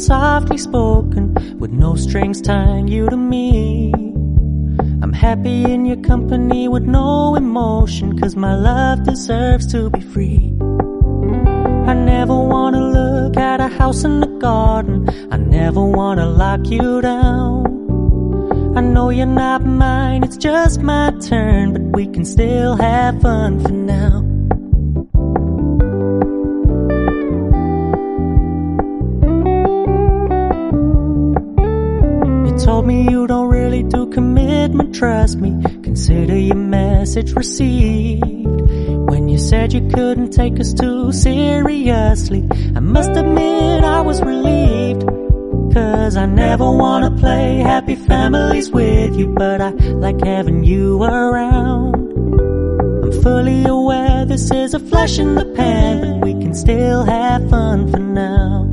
softly spoken, with no strings tying you to me. I'm happy in your company with no emotion, 'cause my love deserves to be free. I never wanna look at a house in the garden, I never wanna lock you down. I know you're not mine, it's just my turn, but we can still have fun for now. You told me you don't really do commitment, trust me, consider your message received. When you said you couldn't take us too seriously, I must admit I was relieved. 'Cause I never wanna play happy families with you, but I like having you around. I'm fully aware this is a flash in the pan, but we can still have fun for now.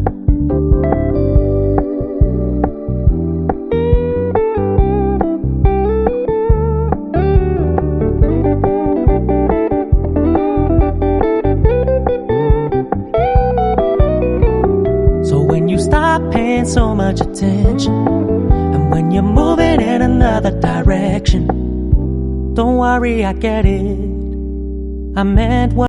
Stop paying so much attention, and when you're moving in another direction, don't worry, I get it. I meant what